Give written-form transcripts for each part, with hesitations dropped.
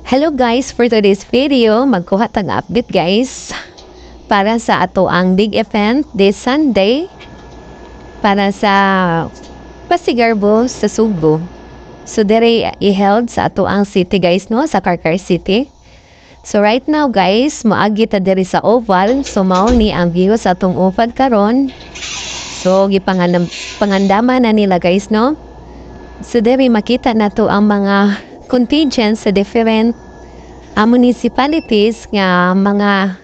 Hello guys, for today's video, magkuha tag update guys para sa ato ang big event this Sunday para sa Pasigarbo sa Subo. So dire i-held sa ato ang city guys no, sa Karkar City. So right now guys, moagi ta diri sa Oval. So mao ni ang view sa atong Oval karon. So pangandaman na nila guys no. So dire makita nato ang mga contingents sa different municipalities nga mga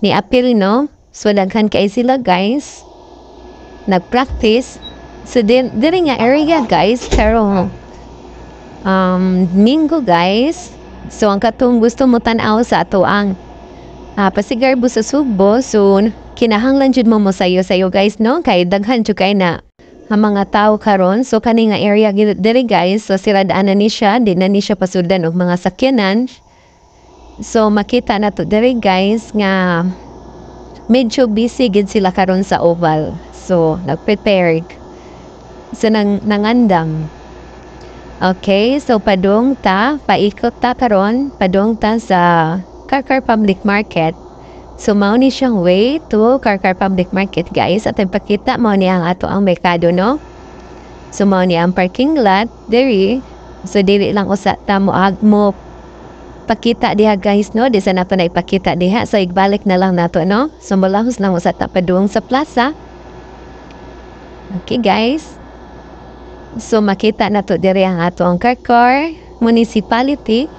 ni-appeal no. So daghan kay sila guys nag-practice. So diri nga area guys pero Minggo guys. So ang katong gusto mo tan-aw sa ato ang Pasigarbo sa Subo. So kinahanglan jud mo sayo guys no, kay daghan jud kay na ang mga tao karon. So kani nga area diri guys, so siradaan na ni siya, di na ni siya pasudan og mga sakyanan. So makita na to diri guys nga medyo busy gid sila karon sa Oval. So nagprepared. So nangandam. Okay, so padung ta, paikot ta karon, padung ta sa Karkar Public Market. So mao ni siyang way to Karkar Public Market guys. At ipakita mao ni ang ato ang merkado no. So mao ni ang parking lot diri. So dili lang usa ta mo pakita diha guys no. Di sa nato na ipakita diha. So igbalik na lang nato no. So malahos lang usa ta padung sa plaza. Okay guys. So makita nato diri ang ato ang Karkar Municipality.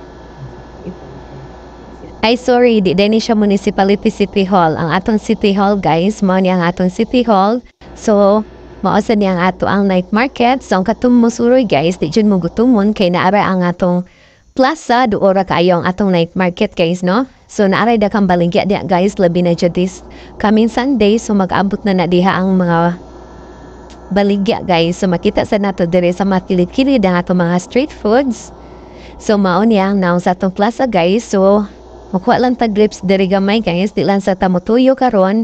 Ay sorry, di din siya Municipality City Hall. Ang atong City Hall guys, mao ni ang atong City Hall. So mao sa ni ang ato ang night market. So ang katong musuroy guys, di jud mo gutumon kay naara ang atong plaza, duora kaayo ang atong night market guys no. So naaray dakang baligya diha guys, labi na jud this coming Sunday. So mag-abot na diha ang mga baligya guys. So makita sa nato diri sa makilid-kilid ang atong mga street foods. So mao ni ang naong sa atong plaza guys. So makuha lang tag grips diri gamay guys, di lang sa tamutuyo karon.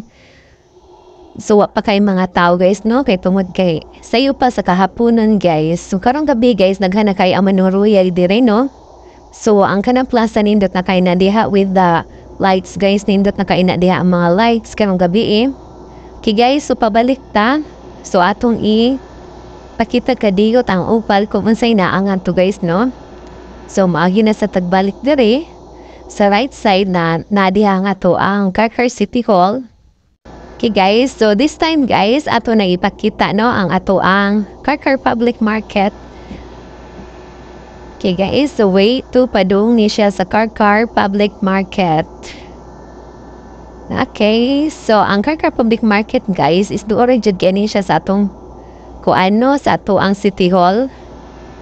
So wa pa kay mga tao guys no, kay tungod kay sayo pa sa kahaponan guys. So karong gabi guys naghan na kay amanuruya diri no. So ang kanang plaza nindot na kay na diha with the lights guys, nindot na kay na diha ang mga lights karong gabi Okay guys, so pabalik ta. So atong pakita kadiyot ang Opal kung unsay naangan to guys no. So maagi na sa tagbalik diri. Sa right side na diha nga to ang Karkar City Hall. Okay guys, so this time guys ato na ipakita no ang ato ang Karkar Public Market. Okay guys, so way to padung ni siya sa Karkar Public Market. Okay, so ang Karkar Public Market guys is duore jud gani siya sa atong kuano sa ato ang City Hall.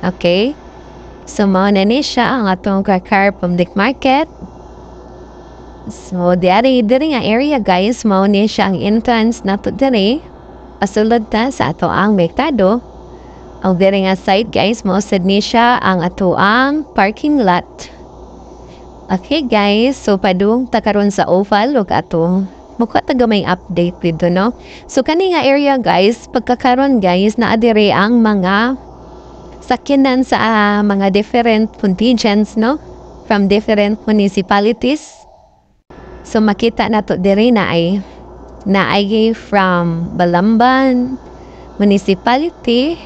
Okay. So mao na ni siya ang atong Karkar Public Market. So diri nga area guys, mao ni siya ang entrance nato diri. Pasulod ta sa ato ang merkado. Ang diri nga side guys, mao sad ni siya ang ato ang parking lot. Okay guys, so padung ta karon sa Oval ug ato mukha ta gamay update dito no. So kani nga area guys, pagkakaron guys naa diri ang mga sakyanan sa mga different contingents no, from different municipalities. So makita nato diri na ay from Balamban Municipality,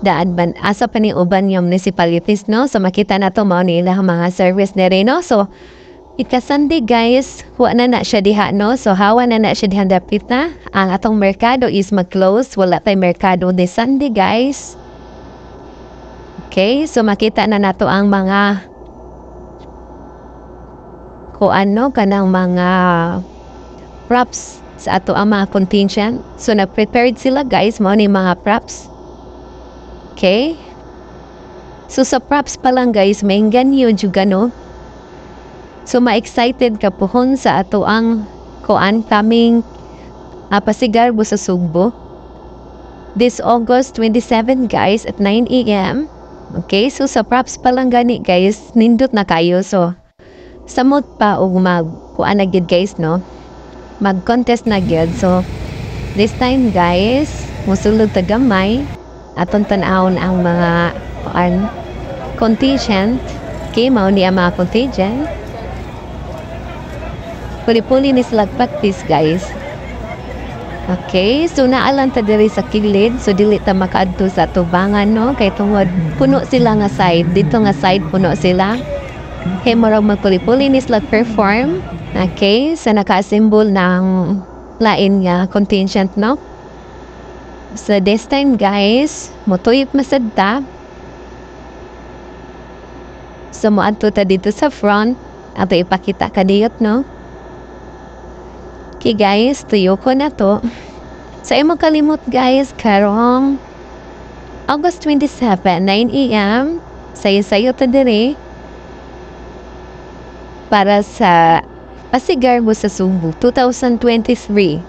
daan ban asa pa ni uban yung municipalities no. So makita nato mao ni ilang mga service diri no. So Sunday guys, wa na siya diha no. So hawa na siya diha dapit na. Ang atong merkado is mag-close, wala tay merkado this Sunday guys. Okay, so makita na nato ang mga kanang mga props sa ato ang mga contingent. So nag-prepared sila guys, mao ni mga props. Okay? So sa props pa lang guys, may ganyo juga no. So ma-excited ka pohon sa ato ang coming Pasigarbo sa Subo. This August 27 guys at 9 AM. Okay, so sa props pa lang gani guys, nindot na kayo. So samot pa og kuan na gid guys no, mag-contest na gid. So this time guys, musulod ta gamay aton tan-awon ang mga contingent Okay, mao ni ang mga contagion. Puli-puli ni sila practice, guys. Okay, so naalan ta diri sa kilid, so dili ta makaadto sa tubangan, no? Kay tungod puno sila nga side, dito nga side puno sila. Okay, marag magpuli-puli ni sila perform. Okay, sa naka-symbol ng lain nga contingent, no? So this time, guys, motuyip masadta. So moadto ta dito sa front, ato ipakita kadiyot, no? Okay guys, tuyo ko na to. So imo kalimot guys, karong August 27, 9 AM, sayo-sayo to dire para sa Pasigar mo sa Sumbu 2023.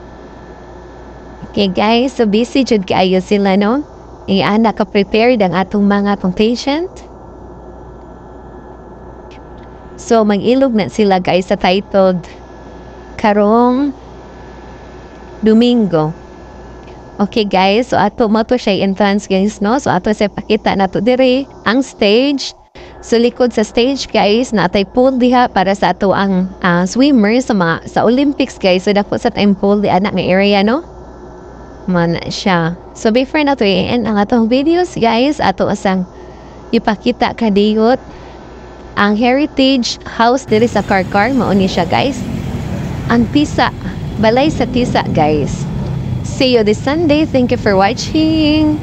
Okay guys, so busy jud kaayo sila, no? Ana ka prepared ang atong mga contingent. So mag-ilog na sila guys sa titled karong Domingo. Okay guys, so ato mo to siya entrance guys, no? So ato sa pakita na to dire ang stage. So likod sa stage guys, natay pool diha para sa ato ang swimmers sa Olympics guys. So dako sa time pool di anak nga area, no? Man siya. So before na to i-end ang atong videos guys, ato asang ipakita kadiyot ang heritage house diri sa Karkar. Mao ni siya guys. Ang Tisa, balay sa Tisa guys. See you this Sunday. Thank you for watching.